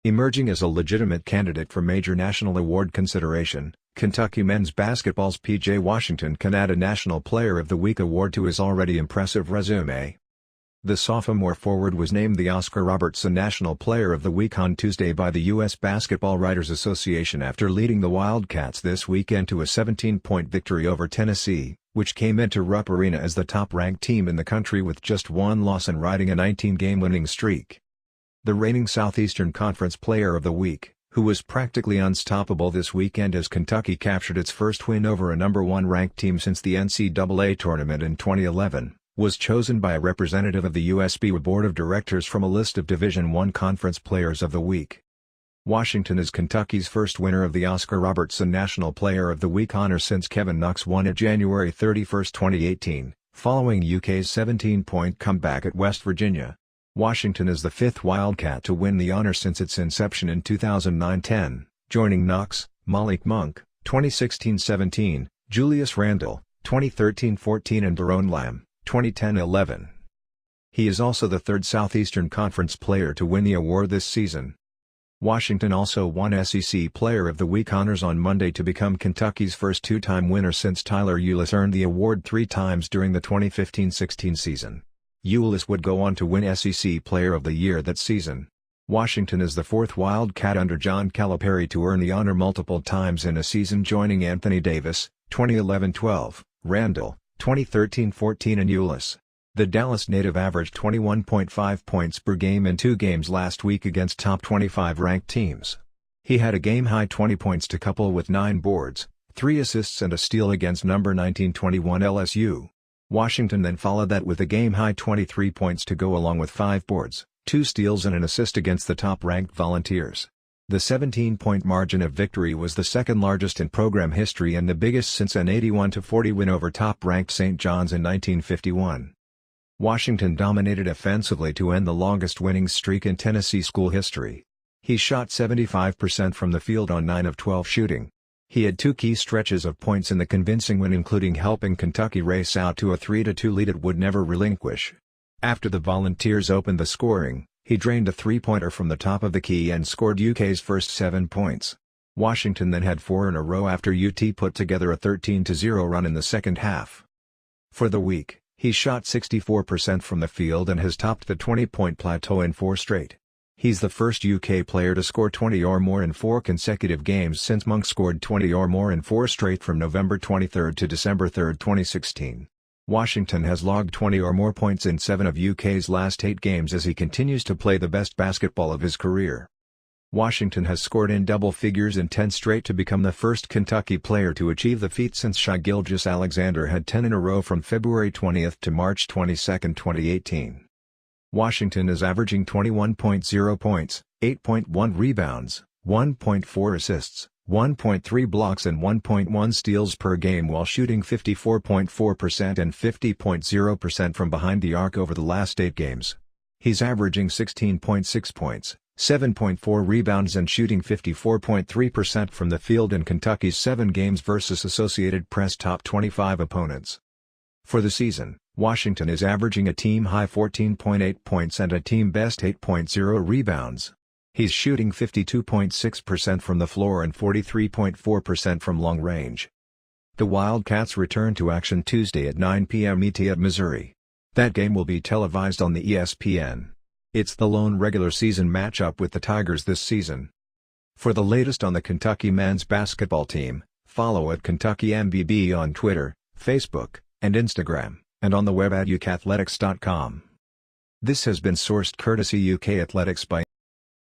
Emerging as a legitimate candidate for major national award consideration, Kentucky men's basketball's P.J. Washington can add a National Player of the Week award to his already impressive resume. The sophomore forward was named the Oscar Robertson National Player of the Week on Tuesday by the U.S. Basketball Writers Association after leading the Wildcats this weekend to a 17-point victory over Tennessee, which came into Rupp Arena as the top-ranked team in the country with just one loss and riding a 19-game winning streak. The reigning Southeastern Conference Player of the Week, who was practically unstoppable this weekend as Kentucky captured its first win over a number 1 ranked team since the NCAA Tournament in 2011, was chosen by a representative of the USBWA Board of Directors from a list of Division I Conference Players of the Week. Washington is Kentucky's first winner of the Oscar Robertson National Player of the Week honor since Kevin Knox won it January 31, 2018, following UK's 17-point comeback at West Virginia. Washington is the 5th Wildcat to win the honor since its inception in 2009-10, joining Knox, Malik Monk, 2016-17, Julius Randle, 2013-14 and Doron Lamb, 2010-11. He is also the 3rd Southeastern Conference player to win the award this season. Washington also won SEC Player of the Week honors on Monday to become Kentucky's first 2-time winner since Tyler Ulis earned the award 3 times during the 2015-16 season. Ulis would go on to win SEC Player of the Year that season. Washington is the 4th Wildcat under John Calipari to earn the honor multiple times in a season, joining Anthony Davis, 2011-12, Randle, 2013-14 and Ulis. The Dallas native averaged 21.5 points per game in 2 games last week against top 25 ranked teams. He had a game-high 20 points to couple with 9 boards, 3 assists and a steal against number 1921 LSU. Washington then followed that with a game-high 23 points to go along with 5 boards, 2 steals and an assist against the top-ranked Volunteers. The 17-point margin of victory was the second largest in program history and the biggest since an 81-40 win over top-ranked St. John's in 1951. Washington dominated offensively to end the longest winning streak in Tennessee school history. He shot 75% from the field on 9 of 12 shooting. He had 2 key stretches of points in the convincing win, including helping Kentucky race out to a 3-2 lead it would never relinquish. After the Volunteers opened the scoring, he drained a 3-pointer from the top of the key and scored UK's first 7 points. Washington then had 4 in a row after UT put together a 13-0 run in the second half. For the week, he shot 64% from the field and has topped the 20-point plateau in 4 straight. He's the first UK player to score 20 or more in 4 consecutive games since Monk scored 20 or more in 4 straight from November 23 to December 3, 2016. Washington has logged 20 or more points in 7 of UK's last 8 games as he continues to play the best basketball of his career. Washington has scored in double figures in 10 straight to become the first Kentucky player to achieve the feat since Shai Gilgeous-Alexander had 10 in a row from February 20 to March 22, 2018. Washington is averaging 21.0 points, 8.1 rebounds, 1.4 assists, 1.3 blocks and 1.1 steals per game while shooting 54.4% and 50.0% from behind the arc over the last 8 games. He's averaging 16.6 points, 7.4 rebounds and shooting 54.3% from the field in Kentucky's 7 games versus Associated Press top 25 opponents. For the season, Washington is averaging a team-high 14.8 points and a team-best 8.0 rebounds. He's shooting 52.6% from the floor and 43.4% from long range. The Wildcats return to action Tuesday at 9 p.m. ET at Missouri. That game will be televised on the ESPN. It's the lone regular season matchup with the Tigers this season. For the latest on the Kentucky men's basketball team, follow at Kentucky MBB on Twitter, Facebook, and Instagram, and on the web at ukathletics.com. This has been sourced courtesy UK Athletics by